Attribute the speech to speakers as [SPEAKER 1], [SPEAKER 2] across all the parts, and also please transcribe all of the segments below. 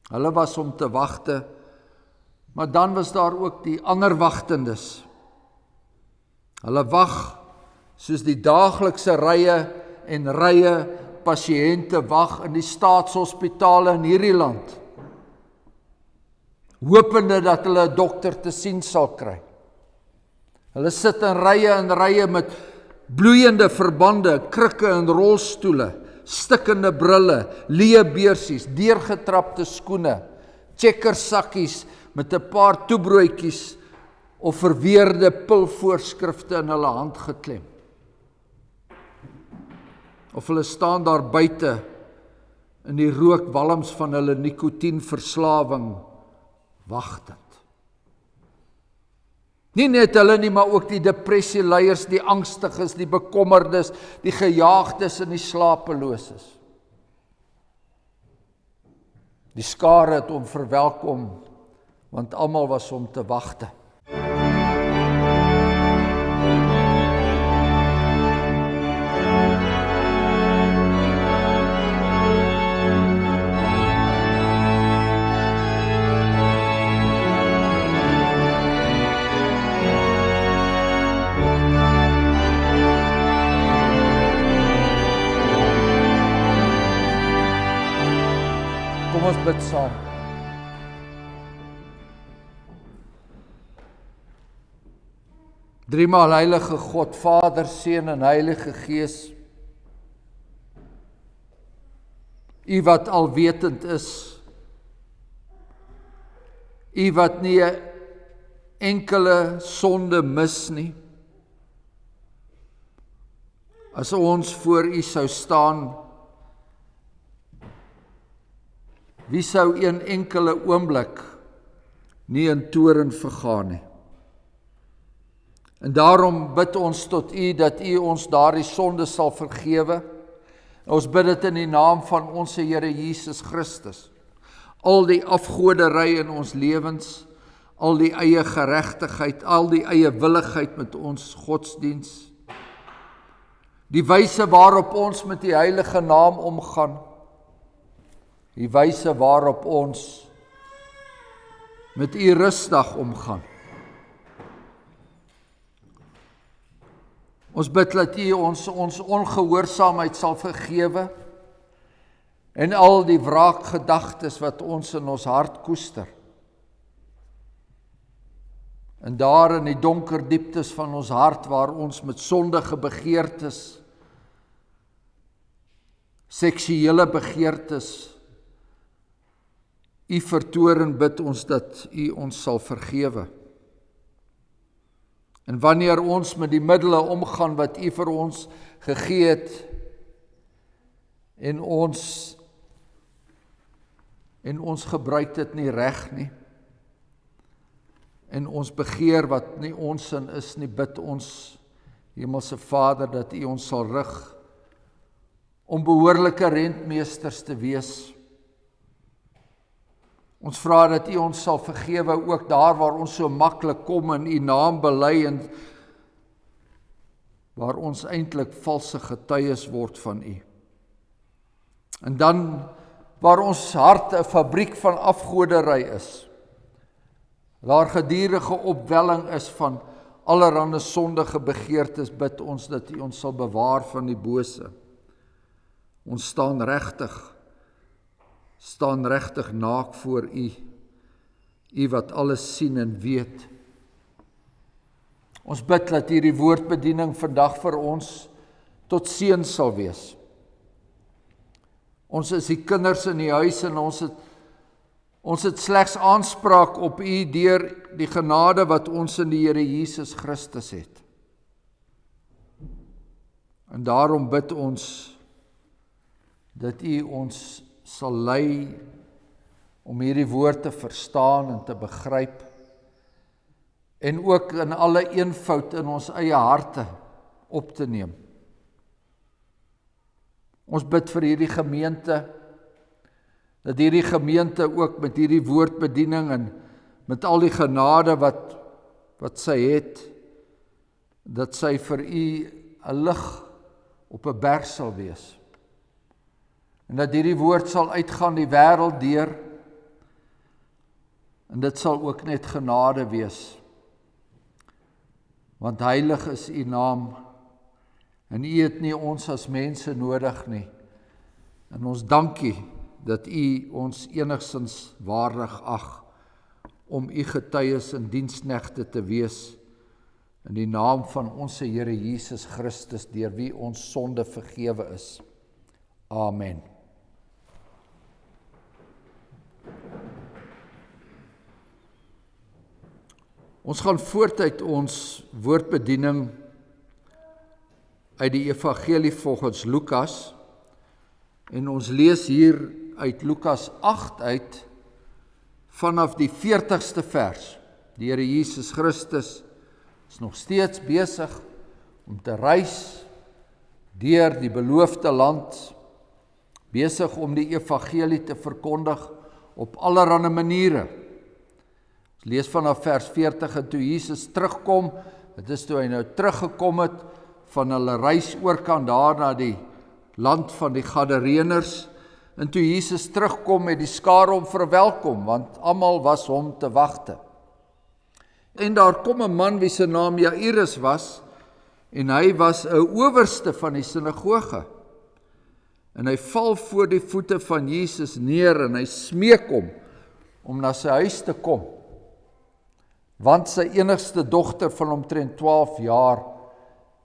[SPEAKER 1] Hulle was om te wagte, maar dan was daar ook die ander wagtendes. Hulle wag soos die daaglikse rye en rye pasiënte wag in die staatshospitale in hierdie land, hopende dat hulle 'n dokter te sien sal kry. Hulle sit in rye met bloeiende verbande, krikke en rolstoele, stikkende brille, leë beursies, deurgetrapte skoene, checkersakkies met 'n paar toebroodjies of verweerde pilvoorskrifte in hulle hand geklem. Of hulle staan daar buite in die rookwalms van hulle nikotienverslawing, wagtend. Nie net hulle nie, maar ook die depressieleiers, die angstiges, die bekommerdes, die gejaagdes en die slapeloses. Die skare het hom verwelkom, want almal was om te wagte. Kom ons bid saam. Driemaal heilige God, Vader, Seun en Heilige Gees, U wat alwetend is, U wat nie 'n enkele sonde mis nie. As ons voor U sou staan, wie sou een enkele oomblik nie in toorn vergaan nie? En daarom bid ons tot U dat U ons daardie sonde sal vergewe. Ons bid dit in die naam van ons Here Jesus Christus. Al die afgoderry in ons lewens, al die eie geregtigheid, al die eie willigheid met ons godsdiens, die wyse waarop ons met die heilige naam omgaan, die wyse waarop ons met U rustig omgaan. Ons bid dat U ons ongehoorsaamheid sal vergewe en al die wraakgedagtes wat ons in ons hart koester. En daar in die donker dieptes van ons hart waar ons met sondige begeertes, seksuele begeertes, U vertoren, bid ons dat U ons sal vergewe. En wanneer ons met die middele omgaan wat U vir ons gegee het en ons gebruik dit nie reg nie en ons begeer wat nie ons sin is nie, bid ons Hemelse Vader dat U ons sal rig om behoorlike rentmeesters te wees. Ons vra dat U ons sal vergewe ook daar waar ons so maklik kom en U naam bely en waar ons eintlik valse getuies word van U. En dan waar ons hart 'n fabriek van afgoderry is, daar gedurende opwelling is van allerhande sondige begeertes, bid ons dat U ons sal bewaar van die bose. Ons staan regtig naak voor U, U wat alles sien en weet. Ons bid dat hierdie woordbediening vandag vir ons tot seën sal wees. Ons is die kinders in die huis en ons het slegs aanspraak op U deur die genade wat ons in die Here Jesus Christus het. En daarom bid ons dat U ons sal lei om hierdie woord te verstaan en te begryp en ook in alle eenvoud in ons eie harte op te neem. Ons bid vir hierdie gemeente, dat hierdie gemeente ook met hierdie woordbediening en met al die genade wat sy het, dat sy vir U 'n lig op 'n berg sal wees. En dat hierdie woord sal uitgaan die wêreld deur, En dit sal ook net genade wees. Want heilig is U naam, en U het nie ons as mense nodig nie. En ons dankie dat U ons enigstens waardig ag om U getuies en diensknegte te wees, in die naam van ons Here Jesus Christus, deur wie ons sonde vergewe is. Amen. Ons gaan voort uit ons woordbediening uit die Evangelie volgens Lukas, en ons lees hier uit Lukas 8 uit, vanaf die 40ste vers. Die Here Jesus Christus is nog steeds besig om te reis deur die beloofde land, besig om die evangelie te verkondig op allerlei maniere. Ons lees vanaf vers 40, en toe Jesus terugkom, dit is toe hy nou teruggekom het van hulle reis oorkant daar na die land van die Gadareners, en toe Jesus terugkom het die skare hom verwelkom, want almal was hom te wagte. En daar kom 'n man wie se naam Jairus was, en hy was 'n owerste van die sinagoge. En hy val voor die voete van Jesus neer, en hy smeek hom om na sy huis te kom, want sy enigste dogter van omtrent 12 jaar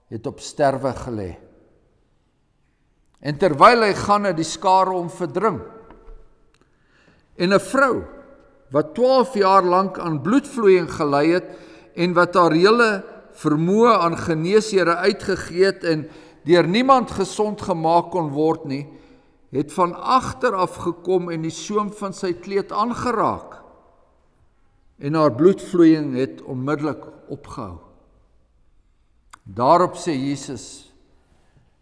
[SPEAKER 1] het op sterwe gelê. En terwyl hy gaan, het die skare hom verdring. En 'n vrou, wat 12 jaar lank aan bloedvloeiing gely het, en wat haar hele vermoë aan geneeshere uitgegee het, en deur niemand gesond gemaak kon word nie, het van agter af gekom en die soem van sy kleed aangeraak. En haar bloedvloeiing het onmiddellik opgehou. Daarop sê Jesus,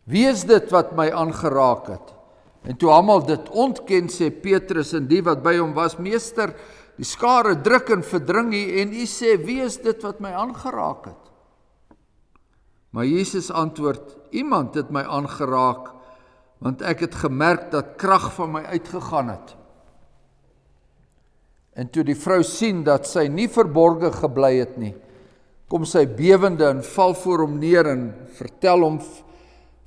[SPEAKER 1] wie is dit wat my aangeraak het? En toe almal dit ontken, sê Petrus en die wat by hom was, meester, die skare druk en verdring U, en U sê, wie is dit wat my aangeraak het? Maar Jesus antwoord, iemand het my aangeraak, want ek het gemerk dat krag van my uitgegaan het. En toe die vrou sien dat sy nie verborge gebly het nie, kom sy bewende en val voor hom neer en vertel hom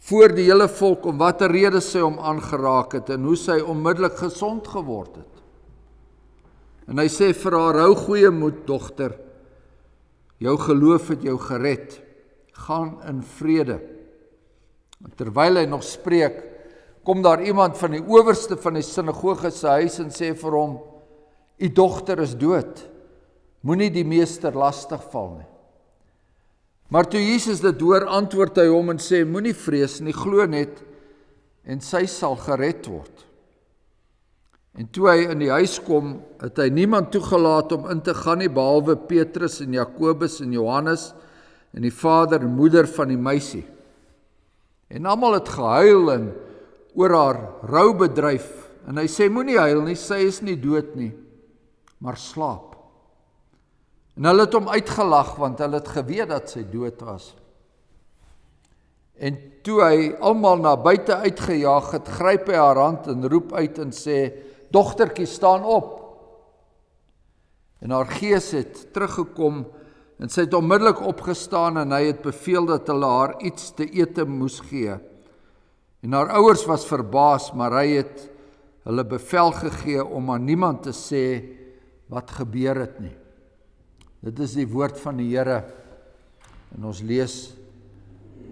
[SPEAKER 1] voor die hele volk om watter rede sy hom aangeraak het en hoe sy onmiddellik gesond geword het. En hy sê vir haar, hou goeie moed, dogter, jou geloof het jou gered, gaan in vrede. En terwyl hy nog spreek, kom daar iemand van die owerste van die sinagoge se huis en sê vir hom, u dogter is dood, moenie die meester lastig val nie. Maar toe Jesus dit hoor, antwoord hy hom en sê, moenie vrees nie, glo net, en sy sal gered word. En toe hy in die huis kom, het hy niemand toegelaat om in te gaan nie, behalwe Petrus en Jakobus en Johannes, en die vader en moeder van die meisie. En almal het gehuil en oor haar roubedryf, en hy sê, moenie huil nie, sy is nie dood nie, maar slaap. En hulle het hom uitgelag, want hulle het geweet dat sy dood was. En toe hy almal na buite uitgejaag het, gryp hy haar hand en roep uit en sê, dogtertjie, staan op. En haar gees het teruggekom, en sy het onmiddellik opgestaan, en hy het beveel dat hulle haar iets te ete moes gee. En haar ouers was verbaas, maar hy het hulle bevel gegee om aan niemand te sê wat gebeur het nie. Dit is die woord van die Here, en ons lees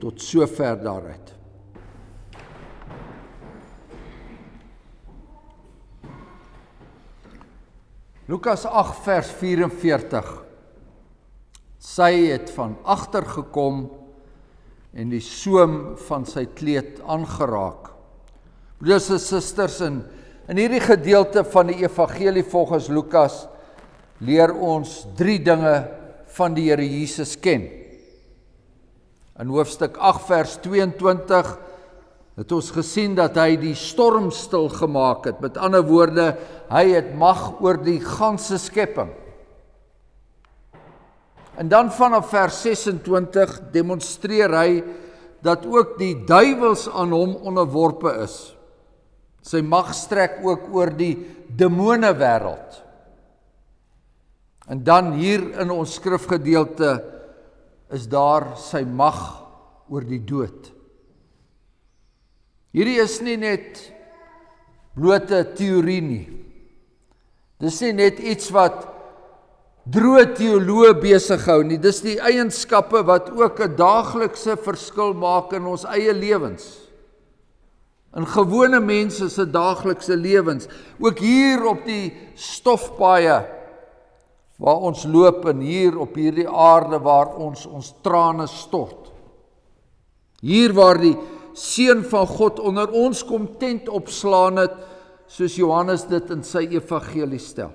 [SPEAKER 1] tot sover daaruit. Lukas 8 vers 44. Sy het van agter gekom en die soem van sy kleed aangeraak. Broers en susters, in hierdie gedeelte van die evangelie volgens Lukas leer ons 3 dinge van die Here Jesus ken. In hoofstuk 8 vers 22 het ons gesien dat hy die storm stil gemaak het. Met ander woorde, hy het mag oor die ganse skepping. En dan vanaf vers 26 demonstreer hy dat ook die duiwels aan hom onderworpe is. Sy mag strek ook oor die demone wêreld. En dan hier in ons skrifgedeelte is daar sy mag oor die dood. Hierdie is nie net blote teorie nie. Dis nie net iets wat droë teoloë besig hou nie. Dis die eienskappe wat ook 'n daaglikse verskil maak in ons eie lewens. In gewone mense se daaglikse lewens. Ook hier op die stofpaaie waar ons loop en hier op hierdie aarde waar ons trane stort. Hier waar die Seun van God onder ons kom tent opslaan het, soos Johannes dit in sy evangelie stel.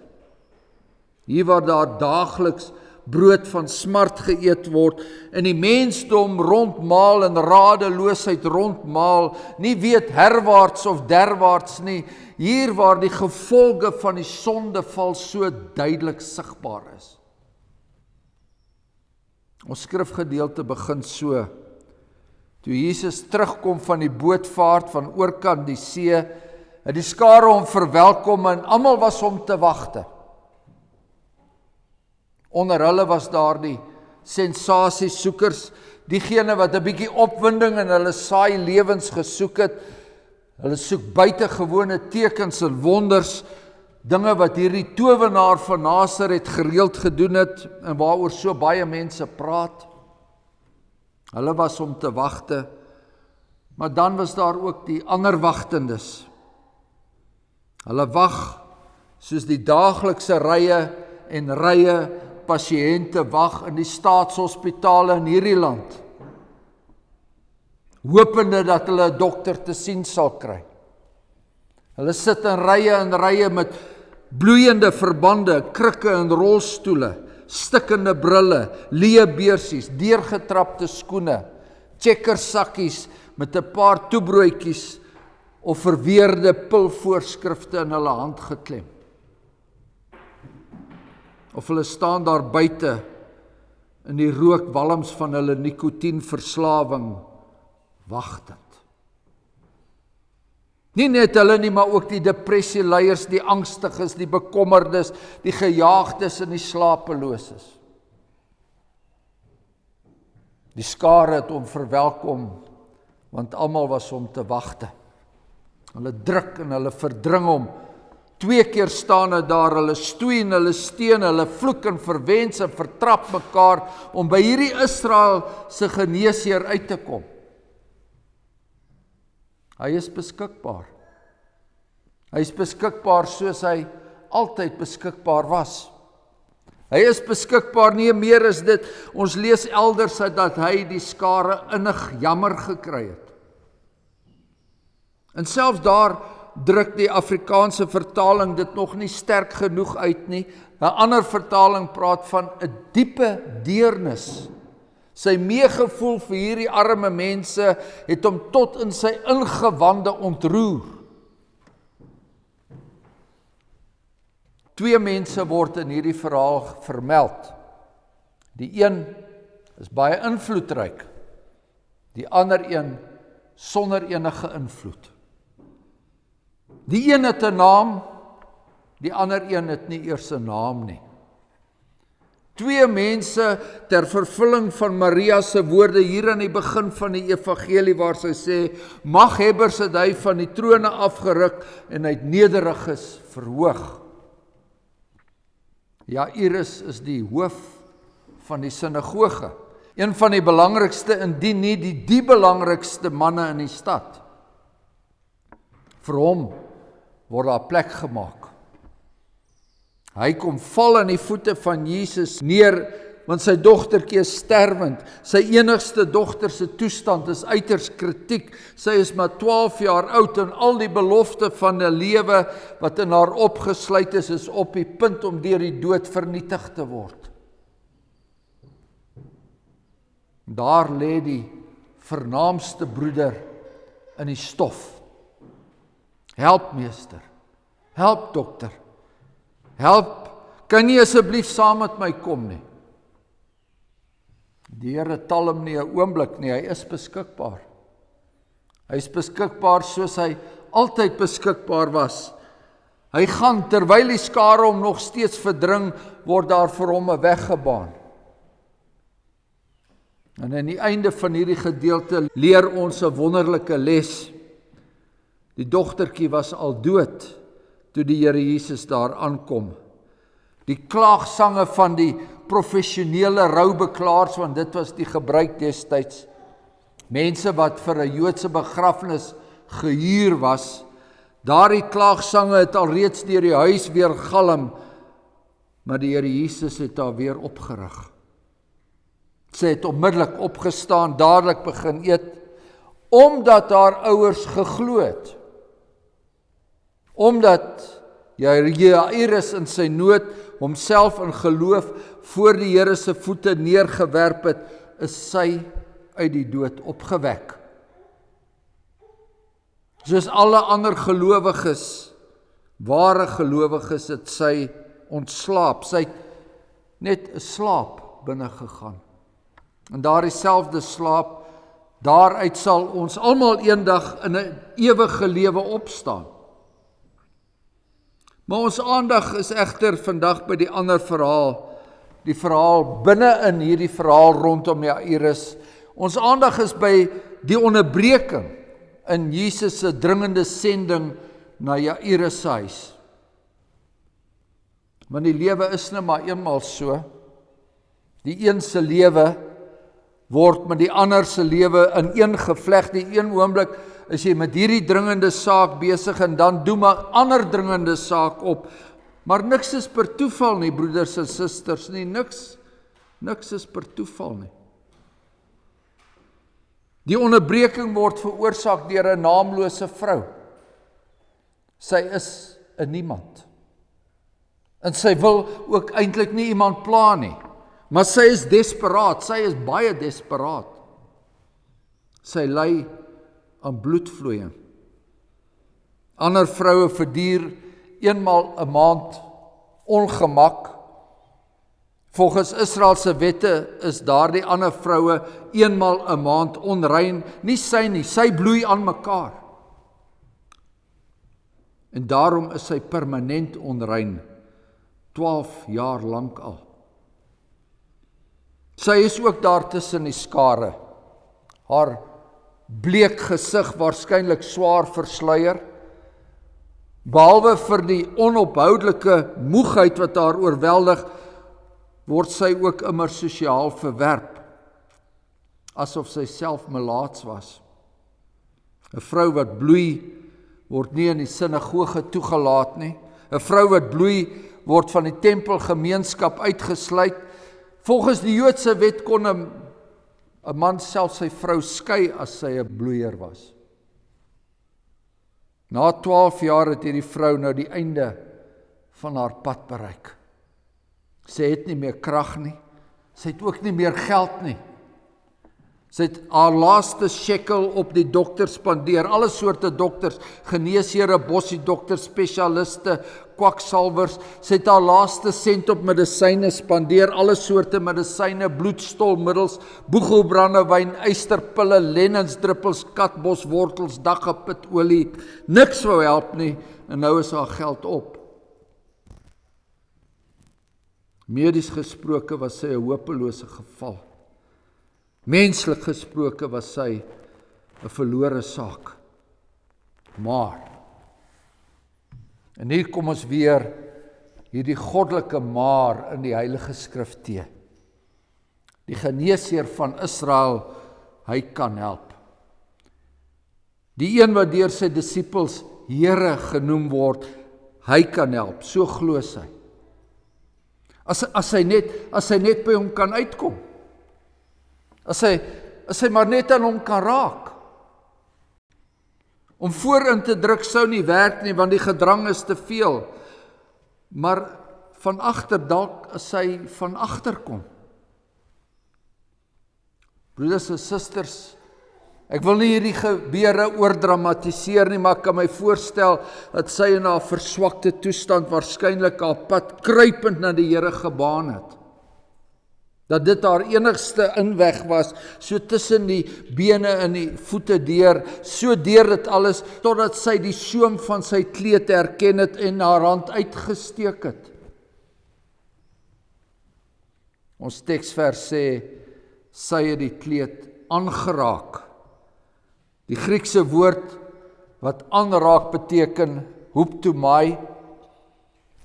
[SPEAKER 1] Hier waar daar daagliks brood van smart geëet word, en die mensdom rondmaal en radeloosheid rondmaal, nie weet herwaarts of derwaarts nie, hier waar die gevolge van die sondeval so duidelik sigbaar is. Ons skrifgedeelte begin so: toe Jesus terugkom van die bootvaart van oorkant die see, het die skare hom verwelkom en almal was hom te wagte. Onder hulle was daar die sensasiesoekers, diegene wat 'n bietjie opwinding in hulle saai lewens gesoek het. Hulle soek buitengewone tekens en wonders, dinge wat hierdie towenaar van Nasaret gereeld gedoen het en waaroor so baie mense praat. Hulle was om te wagte, maar dan was daar ook die ander wagtendes. Hulle wag soos die daaglikse rye en rye pasiënte wag in die staatshospitale in hierdie land, hopende dat hulle 'n dokter te sien sal kry. Hulle sit in rye met bloeiende verbande, krikke en rolstoele, stikkende brille, leë beursies, deurgetrapte skoene, checkersakkies met 'n paar toebroodjies of verweerde pilvoorskrifte in hulle hand geklem. Of hulle staan daar buite in die rookwalms van hulle nikotienverslawing, wagtend. Nie net hulle nie, maar ook die depressieleiers, die angstiges, die bekommerdes, die gejaagdes en die slapeloses. Die skare het hom verwelkom, want almal was om te wagte. Hulle druk en hulle verdring hom. 2 keer staan hy daar, hulle stoei en hulle steen, hulle vloek en verwens en vertrap mekaar om by hierdie Israel se geneesheer uit te kom. Hy is beskikbaar. Hy is beskikbaar soos hy altyd beskikbaar was. Hy is beskikbaar, nie meer as dit. Ons lees elders dat hy die skare innig jammer gekry het. En selfs daar druk die Afrikaanse vertaling dit nog nie sterk genoeg uit nie. 'n Ander vertaling praat van 'n diepe deernis. Sy meegevoel vir hierdie arme mense het hom tot in sy ingewande ontroer. 2 mense word in hierdie verhaal vermeld. Die een is baie invloedryk, die ander een sonder enige invloed. Die een het 'n naam, die ander een het nie eers 'n naam nie. 2 mense ter vervulling van Maria se woorde hier aan die begin van die evangelie waar sy sê, maghebbers het hy van die trone afgeruk en hy het nederiges verhoog. Jairus is die hoof van die sinagoge, een van die belangrikste, indien nie die belangrikste manne in die stad. Vir hom word daar plek gemaak. Hy kom val aan die voete van Jesus neer, want sy dogtertjie is sterwend. Sy enigste dogter se toestand is uiters kritiek. Sy is maar 12 jaar oud en al die belofte van 'n lewe wat in haar opgesluit is op die punt om deur die dood vernietig te word. Daar lê die vernaamste broeder in die stof. Help meester, help dokter, help, kan jy asseblief saam met my kom nie? Die Here tal hom nie 'n oomblik nie, hy is beskikbaar. Hy is beskikbaar soos hy altyd beskikbaar was. Hy gaan, terwyl die skare hom nog steeds verdring, word daar vir hom 'n weg gebaan. En aan die einde van hierdie gedeelte leer ons 'n wonderlike les. Die dogtertjie was al dood toe die Here Jesus daar aankom. Die klaagsange van die professionele roubeklaars, want dit was die gebruik destyds. Mense wat vir 'n Joodse begrafnis gehuur was, daardie klaagsange het alreeds deur die huis weer galm, maar die Here Jesus het haar weer opgerig. Sy het onmiddellik opgestaan, dadelik begin eet, omdat haar ouers geglo het. Omdat Jairus in sy nood homself in geloof voor die Here se voete neergewerp het, is sy uit die dood opgewek. Soos alle ander gelowiges, ware gelowiges, het sy ontslaap. Sy het net 'n slaap binne gegaan. En daardie selfde slaap, daaruit sal ons almal eendag in 'n ewige lewe opstaan. Maar ons aandag is egter vandag by die ander verhaal, die verhaal binne in hierdie verhaal rondom Jairus. Ons aandag is by die onderbreking in Jesus se dringende sending na Jairus se huis. Want die lewe is nou maar eenmal so. Die een se lewe word met die ander se lewe ineengevleg. Die een oomblik is jy met hierdie dringende saak besig en dan doen maar ander dringende saak op. Maar niks is per toeval nie, broeders en susters nie. Niks is per toeval nie. Die onderbreking word veroorsaak deur 'n naamlose vrou. Sy is 'n niemand. En sy wil ook eintlik nie iemand pla nie. Maar sy is desperaat, sy is baie desperaat. Sy ly aan bloedvloeiing. Ander vroue verduur eenmal 'n maand ongemak. Volgens Israel se wette is daardie ander vroue eenmal 'n maand onrein, nie, sy bloei aan mekaar. En daarom is sy permanent onrein, 12 jaar lank al. Sy is ook daar tussen die skare, haar bleek gesig waarskynlik swaar versluier, behalwe vir die onophoudelike moegheid wat haar oorweldig, word sy ook immer sosiaal verwerp, asof sy self melaats was. 'n Vrou wat bloei, word nie in die sinagoge toegelaat nie. 'n Vrou wat bloei, word van die tempelgemeenskap uitgesluit. Volgens die Joodse wet kon 'n man self sy vrou skei as sy 'n bloeier was. Na 12 jaar het hierdie vrou nou die einde van haar pad bereik. Sy het nie meer krag nie, sy het ook nie meer geld nie. Sy het haar laaste shekel op die dokters spandeer, alle soorte dokters, geneesheere, bossiedokters, spesialiste, kwaksalvers. Sy het haar laaste sent op medisyne spandeer, alle soorte medisyne, bloedstolmiddels, boegelbrandewyn, eysterpille, lennensdruppels, katboswortels, daggepitolie. Niks wou help nie, en nou is haar geld op. Medies gesproke was sy 'n hopelose geval. Menslik gesproke was sy 'n verlore saak. Maar, en hier kom ons weer hierdie goddelike maar in die Heilige Skrif te. Die geneesheer van Israel, hy kan help. Die een wat deur sy disippels Here genoem word, hy kan help, so glo sy. As hy net by hom kan uitkom. As hy maar net aan hom kan raak. Om voorin te druk sou nie werk nie, want die gedrang is te veel. Maar van agter dalk as hy van agter kom. Broeders en susters, ek wil nie hierdie gebeure oordramatiseer nie, maar ek kan my voorstel dat sy in haar verswakte toestand waarskynlik haar pad kruipend na die Here gebaan het. Dat dit haar enigste inweg was, so tussen die bene en die voete deur, so deur dit alles, totdat sy die soem van sy kleed herken het en haar hand uitgesteek het. Ons teksvers sê, sy het die kleed aangeraak. Die Griekse woord wat aanraak beteken, hooptomai.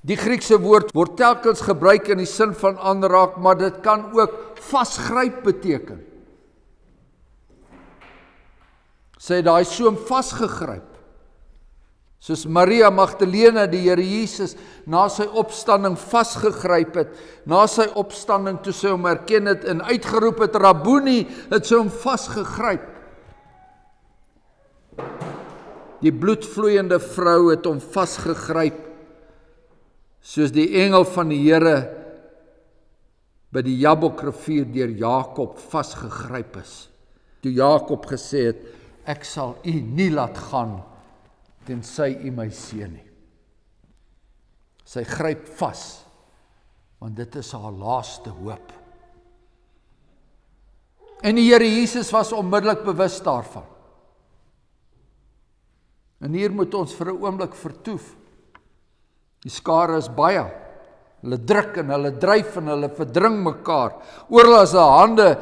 [SPEAKER 1] Die Griekse woord word telkens gebruik in die sin van aanraak, maar dit kan ook vasgryp beteken. Sy het daai soem vasgegryp. Soos Maria Magdalena die Here Jesus na sy opstanding vasgegryp het, na sy opstanding toe sy hom herken het en uitgeroep het, Rabboni, het sy hom vasgegryp. Die bloedvloeiende vrou het hom vasgegryp, soos die engel van die Here by die Jabokrivier deur Jakob vasgegryp is. Toe Jakob gesê het, ek sal u nie laat gaan, tensy u my seën nie. Sy gryp vas, want dit is haar laaste hoop. En die Here Jesus was onmiddellik bewus daarvan. En hier moet ons vir 'n oomblik vertoef. Die skare is baie. Hulle druk en hulle dryf en hulle verdring mekaar. Oral is hande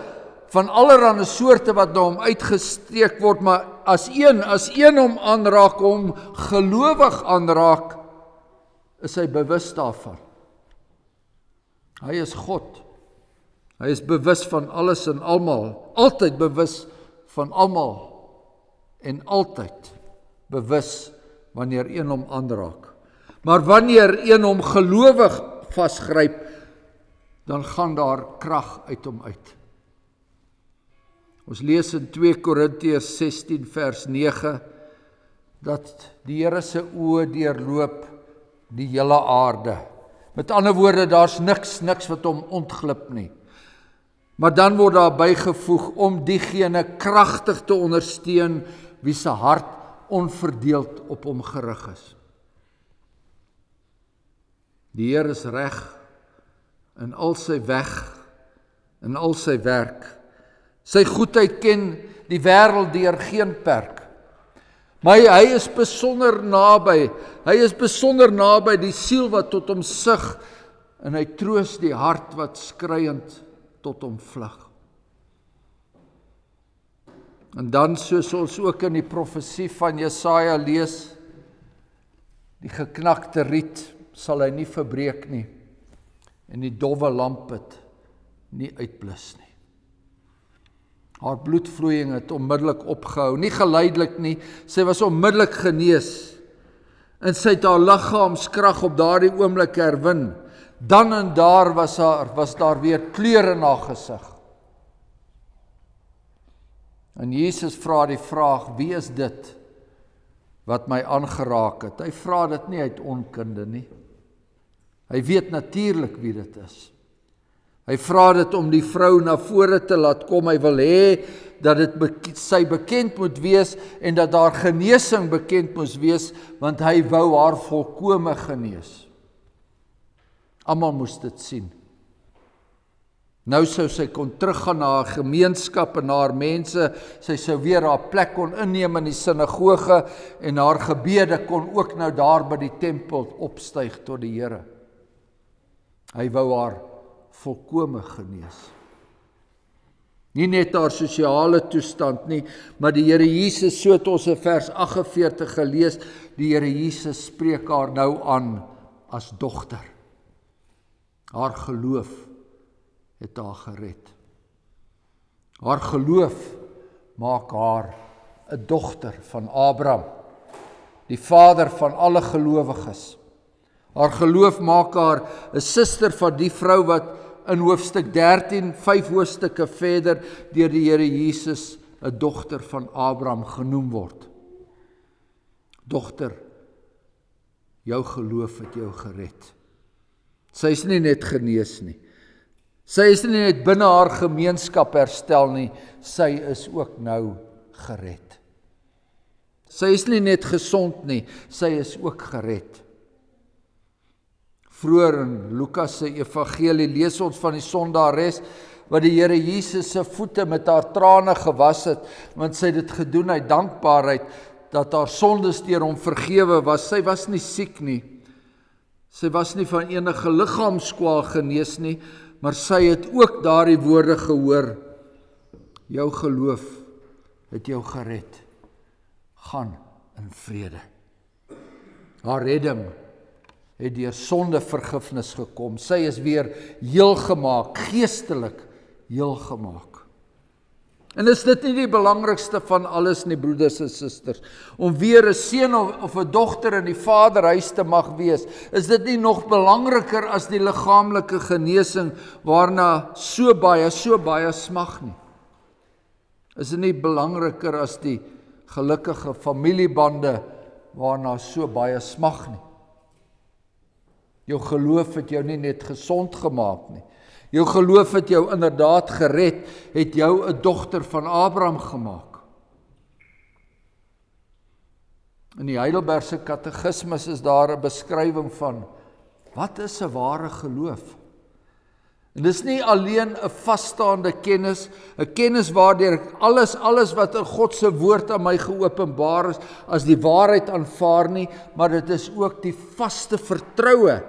[SPEAKER 1] van allerlei soorte wat na hom uitgesteek word, maar as een hom aanraak, hom gelowig aanraak, is hy bewus daarvan. Hy is God. Hy is bewus van alles en almal, altyd bewus van almal en altyd bewus wanneer een hom aanraak. Maar wanneer een hom gelowig vasgryp, dan gaan daar krag uit hom uit. Ons lees in 2 Korintiërs 16 vers 9, dat die Here se oë deurloop die hele aarde. Met ander woorde, daar's niks wat hom ontglip nie. Maar dan word daar bygevoeg om diegene kragtig te ondersteun wie se hart onverdeeld op hom gerig is. Die Here is reg in al sy weg, in al sy werk. Sy goedheid ken die wêreld deur geen perk. Maar hy is besonder naby. Hy is besonder naby die siel wat tot hom sug en hy troos die hart wat skreiend tot hom vlug. En dan, soos ons ook in die profesie van Jesaja lees, die geknakte riet sal hy nie verbreek nie, en die dowwe lampet nie uitblus nie. Haar bloedvloeiing het onmiddellik opgehou, nie geleidelik nie, sy was onmiddellik genees, en sy het haar liggaamskrag op daardie oomblik herwin. Dan en daar was daar weer kleur in haar gesig. En Jesus vra die vraag, wie is dit wat my aangeraak het? Hy vra dit nie uit onkunde nie. Hy weet natuurlik wie dit is. Hy vra dit om die vrou na vore te laat kom. Hy wil hê dat sy bekend moet wees en dat haar genesing bekend moes wees, want hy wou haar volkome genees. Almal moes dit sien. Nou sou sy kon teruggaan na haar gemeenskap en na haar mense, sy sou weer haar plek kon inneem in die sinagoge en haar gebede kon ook nou daar by die tempel opstyg tot die Here. Hy wou haar volkome genees. Nie net haar sosiale toestand nie, maar die Here Jesus, so het ons in vers 48 gelees, die Here Jesus spreek haar nou aan as dogter. Haar geloof het haar gered. Haar geloof maak haar 'n dogter van Abraham, die vader van alle gelowiges. Haar geloof maak haar 'n suster van die vrou wat in hoofstuk 13, 5 hoofstukke verder, deur die Here Jesus 'n dogter van Abraham genoem word. Dogter, jou geloof het jou gered. Sy is nie net genees nie. Sy is nie net binne haar gemeenskap herstel nie, sy is ook nou gered. Sy is nie net gesond nie, sy is ook gered. Vroeër in Lukas se evangelie lees ons van die sondares wat die Here Jesus se voete met haar trane gewas het, want sy het dit gedoen uit dankbaarheid, dat haar sondes deur hom vergewe was. Sy was nie siek nie. Sy was nie van enige liggaamskwaal genees nie, maar sy het ook daardie woorde gehoor. Jou geloof het jou gered. Gaan in vrede. Haar redding het deur sondevergifnis gekom. Sy is weer heel gemaak, geestelik heel gemaak. En is dit nie die belangrikste van alles nie, broeders en susters, om weer 'n seun of 'n dogter in die Vaderhuis te mag wees? Is dit nie nog belangriker as die liggaamlike genesing waarna so baie smag nie? Is dit nie belangriker as die gelukkige familiebande waarna so baie smag nie? Jou geloof het jou nie net gesond gemaak nie. Jou geloof het jou inderdaad gered, het jou 'n dogter van Abraham gemaak. In die Heidelbergse Katekismus is daar 'n beskrywing van wat is 'n ware geloof? En dis nie alleen 'n vasstaande kennis, 'n kennis waardeur ek alles wat in God se woord aan my geopenbaar is, as die waarheid aanvaar nie, maar dit is ook die vaste vertroue.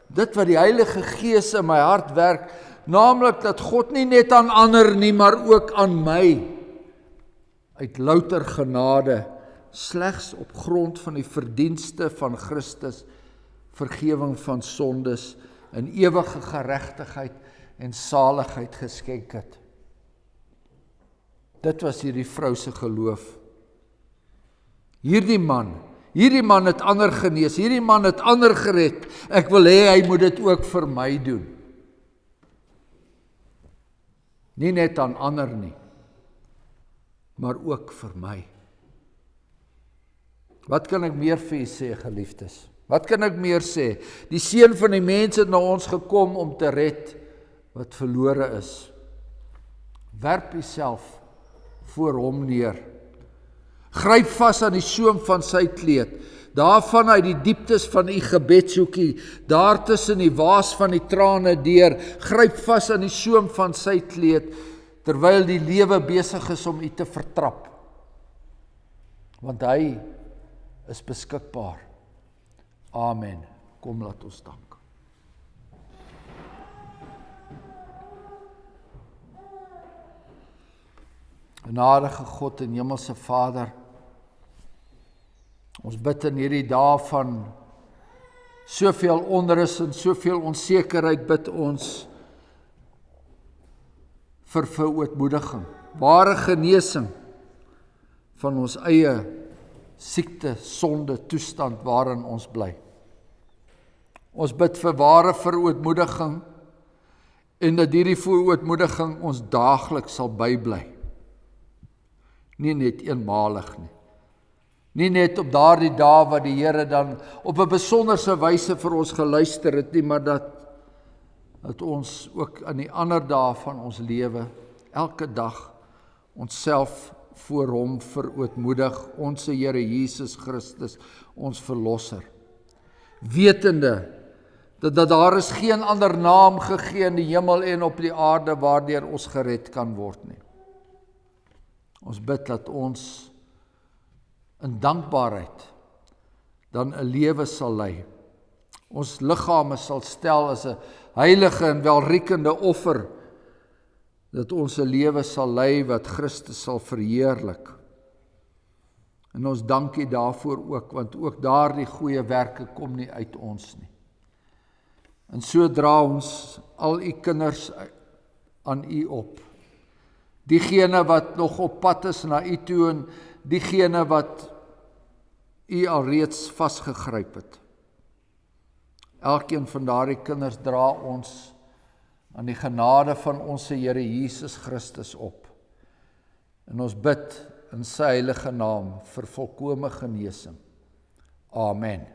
[SPEAKER 1] Dit wat die Heilige Gees in my hart werk, naamlik dat God nie net aan ander nie, maar ook aan my, uit louter genade, slegs op grond van die verdienste van Christus, vergewing van sondes, en ewige geregtigheid en saligheid geskenk het. Dit was hierdie vrou se geloof. Hierdie man het ander genees, hierdie man het ander gered. Ek wil hê hy moet dit ook vir my doen. Nie net aan ander nie, maar ook vir my. Wat kan ek meer vir julle sê, geliefdes? Wat kan ek meer sê? Die Seun van die mens het na ons gekom om te red wat verlore is. Werp jouself voor hom neer. Gryp vas aan die soem van sy kleed. Daarvan uit die dieptes van u gebedshoekie, daar tussen die waas van die trane deur, gryp vas aan die soem van sy kleed, terwyl die lewe besig is om u te vertrap. Want hy is beskikbaar. Amen. Kom, laat ons dank. Genadige God en Hemelse Vader, ons bid in hierdie dae van soveel onrus en soveel onsekerheid, bid ons vir verootmoediging, ware genesing van ons eie siekte, sonde, toestand waarin ons bly. Ons bid vir ware verootmoediging en dat hierdie verootmoediging ons daagliks sal bybly. Nie net eenmalig nie. Nie net op daardie dae wat die Here dan op 'n besonderse wyse vir ons geluister het nie, maar dat ons ook in die ander dae van ons lewe, elke dag, onsself voor hom verootmoedig, ons Here Jesus Christus, ons Verlosser. Wetende, dat daar is geen ander naam gegee in die hemel en op die aarde waardeur ons gered kan word nie. Ons bid dat ons in dankbaarheid dan 'n lewe sal lei. Ons liggame sal stel as 'n heilige en welriekende offer, dat ons 'n lewe sal lei wat Christus sal verheerlik. En ons dank U daarvoor ook, want ook daardie goeie werke kom nie uit ons nie. En so dra ons al U kinders aan U op. Diegene wat nog op pad is na U toe en diegene wat U alreeds vasgegryp het. Elkeen van daardie kinders dra ons aan die genade van ons Here Jesus Christus op. En ons bid in sy heilige naam vir volkome genesing. Amen.